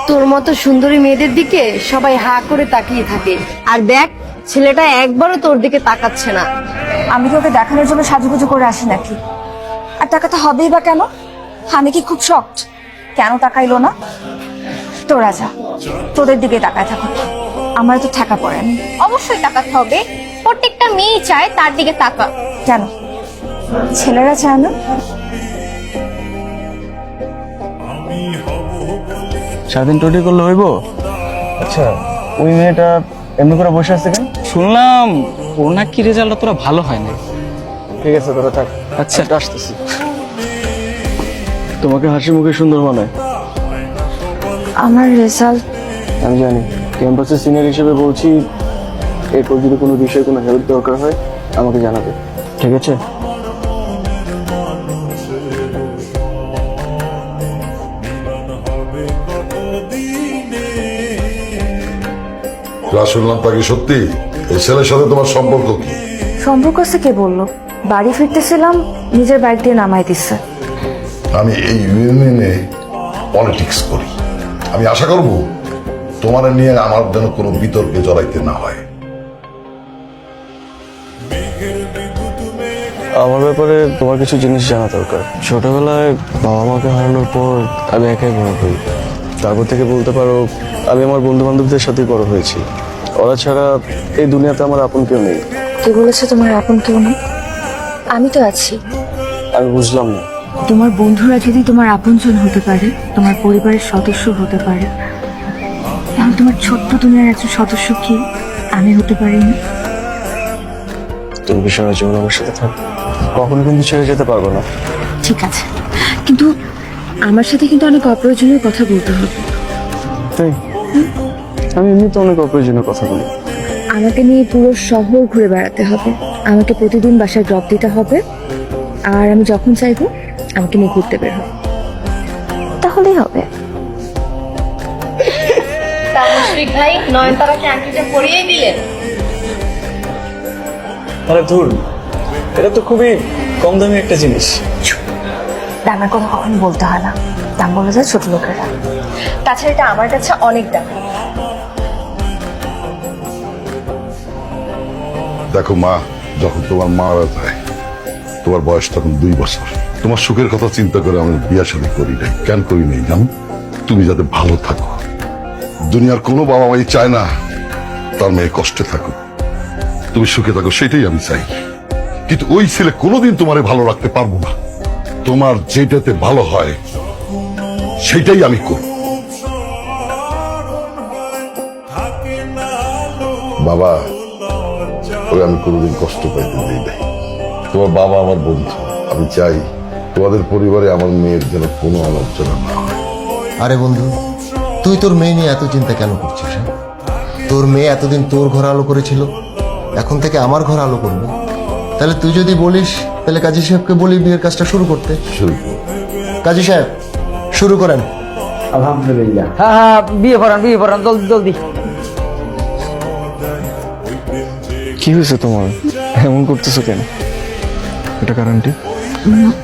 তোর মতো সুন্দরী মেয়েদের দিকে সবাই হা করে তাকিয়ে থাকে, আর দেখ ছেলেটা একবারও তোর দিকে তাকাচ্ছে না। আমি কি ওকে দেখানোর জন্য সাজুগুজু করে আসি নাকি? আর টাকাটা হবেই বা কেন? আমি কি খুব শক্ট? কেন তাকাইলো না? তোরা যা, তোদের দিকে তাকায় থাকো, আমার তো ঠেকা পড়েনি। অবশ্যই তাকাতে হবে, প্রত্যেকটা মেয়ে চায় তার দিকে তাকা। কেন ছেলেরা চায় না? সারাদিন টোটি করলে হইব? আচ্ছা, ওই মেয়েটা এমনি করে বসে আছে কেন? শুনলাম ওর নাকি রেজাল্টটা তোরা ভালো হয় না। ঠিক আছে, তোরা থাক। আচ্ছা আসতেছি। তোমাকে হাসি মুখে সুন্দর মানায়। আমার রেজাল্ট আমি জানি, ক্যাম্পাসের সিনিয়র হিসেবে বলছি, এরপর যদি কোনো বিষয়ে কোনো হেল্প দরকার হয় আমাকে জানাবে, ঠিক আছে? শুনলাম তাকে সত্যি এই ছেলের সাথে তোমার সম্পর্ক কি? সম্পর্ক আছে কে বললো? বাড়ি ফিরতেছিলাম, নিজের বাইক দিয়ে নামাই দিচ্ছে। আমি এই ইউনিয়নে পলিটিক্স করি, আমি আশা করব তোমার নিয়ে আমার যেন কোনো বিতর্কে জড়াইতে না হয়। আমার ব্যাপারে তোমার কিছু জিনিস জানা দরকার। ছোটবেলায় বাবা মাকে হারানোর পর আমি একাই বড় হই। তারপর থেকে বলতে পারো আমি আমার বন্ধু বান্ধবদের সাথে বড় হয়েছি। ওরা ছাড়া এই দুনিয়াতে আমার আপন কেউ নেই। কে বলেছে তোমার আপন কেউ নেই? আমি তো আছি। আমি বুঝলাম না। তোমার বন্ধুরা যদি তোমার আপনজন হতে পারে, তোমার পরিবারের সদস্য হতে পারে, তাহলে তোমার ছোট্ট দুনিয়ার একজন সদস্য কি আমি হতে পারি না? তুমি কি সারা জীবন আমার সাথে থাকবে? কখনো কিন্তু ছেড়ে যেতে পারবো না। ঠিক আছে, কিন্তু আমার সাথে কিন্তু অনেক অপ্রয়োজনীয় কথা বলতে হবে। তাই আমি এমনিতে অনেক অপ্রয়োজনীয় কথা বলি। আমাকে নিয়ে পুরো শহর ঘুরে বেড়াতে হবে, আমাকে প্রতিদিন বাসায় ড্রপ দিতে হবে, আর আমি যখন চাইবো আমাকে নিয়ে ঘুরতে বের হবে, তাহলেই হবে। মুশফিক ভাই নয়নতারাকে আংটিটা পরিয়ে দিলেন। আরে ধুর, এটা তো খুবই কম দামি একটা জিনিস। দামের কথা কখনো বলতে হয় না, দাম বলে যায় ছোট লোকেরা। তাছাড়া এটা আমার কাছে অনেক দাম। দেখো মা, যখন তোমার মারা যায় তোমার বয়স তখন 2 বছর। তোমার সুখের কথা চিন্তা করে আমি বিয়ে শাদী করি নাই। কেন করি নাই জানো? তুমি যাতে ভালো থাকো। দুনিয়ার কোনো বাবা মাই চায় না তার মেয়ে কষ্টে থাকুক, তুমি সুখে থাকো, সেটাই আমি চাই। কিন্তু ওই ছেলে কোনোদিন তোমারে ভালো রাখতে পারবো না। তোমার যেটাতে ভালো হয় সেটাই আমি করব। বাবা, ওই আমি কোনোদিন কষ্ট পাইতে দিই নাই। তোমার বাবা আমার বন্ধু, আমি চাই তোমাদের পরিবারে আমার মেয়ের যেন কোনো আলোচনা না হয়। আরে বন্ধু, তুই তোর মেয়ে নিয়ে এত চিন্তা কেন করছিস? হ্যাঁ? তোর মেয়ে এতদিন তোর ঘর আলো করেছিল, এখন থেকে আমার ঘর আলো করবে। তাহলে তুই যদি বলিস, তাহলে কাজী সাহেবকে বলি বিয়ের কাজটা শুরু করতে। শুরু করো। কাজী সাহেব, শুরু করেন। আলহামদুলিল্লাহ। হ্যাঁ হ্যাঁ, বিয়ে পড়ান জলদি জলদি। কি হয়েছে তোমার? এমন করতেছো কেন? এটা কারণটি?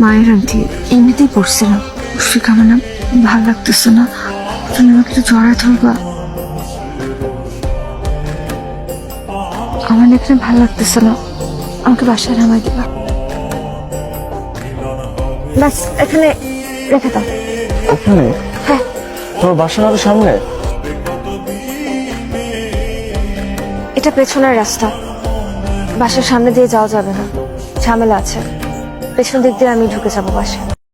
মায়ের আন্টি এমনিতেই পড়ছিলাম, মুশফিক আমার না ভালো লাগতেছে না, তুমি আমাকে একটু জড়ায় ধরবা। আমার না এখানে ভালো লাগতেছে না, আমাকে বাসায় নামাই দিবা। ব্যাস এখানে রেখে দাও। ওখানে? হ্যাঁ। তোমার বাসা না তো সামনে? এটা পেছনের রাস্তা, বাসার সামনে দিয়ে যাওয়া যাবে না, ঝামেলা আছে। পেছন দিক দিয়ে আমি ঢুকে যাবো বাসায়।